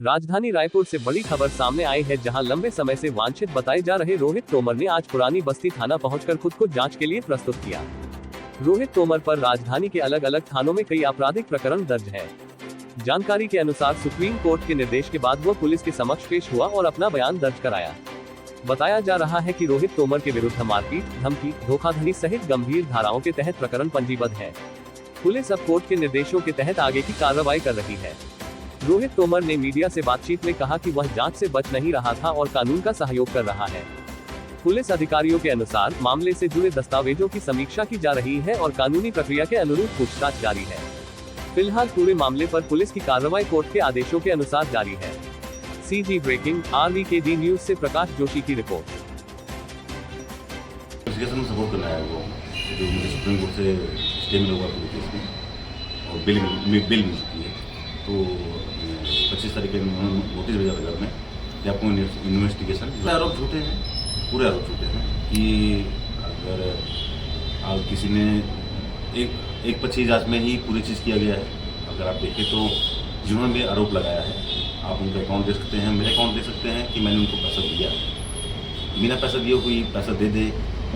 राजधानी रायपुर से बड़ी खबर सामने आई है, जहां लंबे समय से वांछित बताए जा रहे रोहित तोमर ने आज पुरानी बस्ती थाना पहुंचकर खुद को जांच के लिए प्रस्तुत किया। रोहित तोमर पर राजधानी के अलग अलग थानों में कई आपराधिक प्रकरण दर्ज है। जानकारी के अनुसार सुप्रीम कोर्ट के निर्देश के बाद वह पुलिस के समक्ष पेश हुआ और अपना बयान दर्ज कराया। बताया जा रहा है कि रोहित तोमर के विरुद्ध मारपीट, धमकी, धोखाधड़ी सहित गंभीर धाराओं के तहत प्रकरण पंजीबद्ध है। पुलिस अब कोर्ट के निर्देशों के तहत आगे की कार्रवाई कर रही है। रोहित तोमर ने मीडिया से बातचीत में कहा कि वह जांच से बच नहीं रहा था और कानून का सहयोग कर रहा है। पुलिस अधिकारियों के अनुसार मामले से जुड़े दस्तावेजों की समीक्षा की जा रही है और कानूनी प्रक्रिया के अनुरूप पूछताछ जारी है। फिलहाल पूरे मामले पर पुलिस की कार्रवाई कोर्ट के आदेशों के अनुसार जारी है। सीजी ब्रेकिंग, RVKD न्यूज से प्रकाश जोशी की रिपोर्ट। सपोर्ट करना है वो जो मुझे सुप्रीम कोर्ट से स्टे मिला हुआ पूरे केस में और बिल मिल चुकी है। तो 25 तारीख के नोटिस भेजा था में कि आपको इन्वेस्टिगेशन आरोप झूठे हैं, पूरे आरोप झूठे हैं कि अगर किसी ने एक 25 जांच में ही पूरी चीज़ किया गया है। अगर आप देखें तो जिन्होंने भी आरोप लगाया है, आप उनका अकाउंट देख सकते हैं, मेरे अकाउंट देख सकते हैं कि मैंने उनको पैसा दिया। बिना पैसा दिए कोई पैसा दे दे,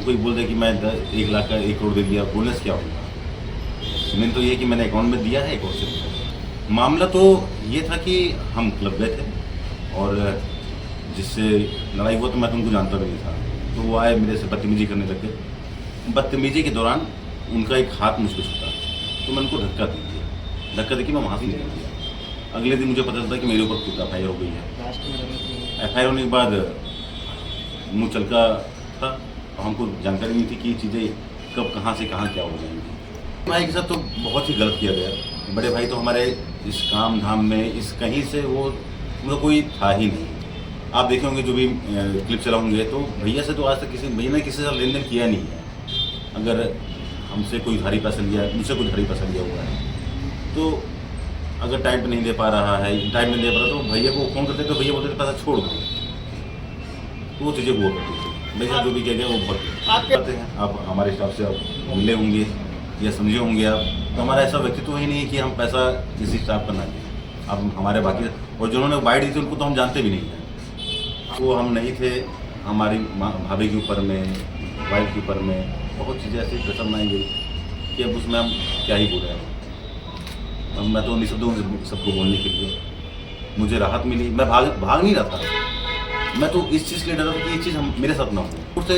कोई बोल दे कि मैं 1 लाख का 1 करोड़ दे दिया, बोलने से क्या होगा। मैंने तो ये कि मैंने अकाउंट में दिया है एक और से। मामला तो ये था कि हम क्लब गए थे और जिससे लड़ाई हुआ तो मैं तो उनको जानता भी नहीं था। तो वो आए, मेरे से बदतमीजी करने लगे। बदतमीजी के दौरान उनका एक हाथ मुझ पर छूटा तो मैं उनको धक्का दे दिया। धक्का दे के मैं वहाँ से निकल गया। अगले दिन मुझे पता चलता कि मेरे ऊपर खुद FIR हो गई है। FIR होने के बाद मुँह चलका था और हमको जानकारी नहीं थी कि ये चीज़ें कब कहाँ से कहाँ क्या हो जाएंगी। भाई के साथ तो बहुत ही गलत किया गया। बड़े भाई तो हमारे इस काम धाम में इस कहीं से वो मतलब कोई था ही नहीं। आप देखे होंगे जो भी क्लिप चलाओगे तो भैया से तो आज तक भैया ने किसी से लेन देन किया नहीं है। अगर हमसे कोई भारी पैसा लिया, मुझसे कोई भारी पैसा लिया हुआ है तो अगर टाइम पे नहीं दे पा रहा है, टाइम नहीं दे पा रहा तो भैया को फ़ोन करते तो भैया बोलते पैसा छोड़ दो। तो वो चीज़ें वो करती थी। भैया जो भी किया गया वो बहुत करते हैं। आप हमारे स्टाफ से आप मिले होंगे या समझे होंगे आप, तो हमारा ऐसा व्यक्तित्व ही नहीं है कि हम पैसा किसी स्टाफ का ना दें। अब हमारे बाकी और जिन्होंने बाइट दी थी उनको तो हम जानते भी नहीं हैं। वो हम नहीं थे। हमारी भाभी के ऊपर में, वाइफ के ऊपर में बहुत चीज़ें ऐसी कसम आई गई कि अब उसमें हम क्या ही बोल रहे हैं। अब मैं तो निःशब्द हूँ सबको बोलने के लिए। मुझे राहत मिली, मैं भाग नहीं रहा था। मैं तो इस चीज़ के लिए डरा था कि ये चीज़ हम मेरे साथ ना हो। उससे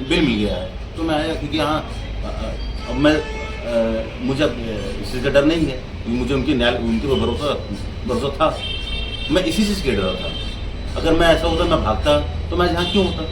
बिल मिल गया है तो मैं आया क्योंकि हाँ अब मैं मुझे इस चीज़ का डर नहीं है। मुझे उनके पर भरोसा था। मैं इसी चीज़ के लिए डरा था। अगर मैं ऐसा होता, मैं भागता तो मैं यहाँ क्यों होता।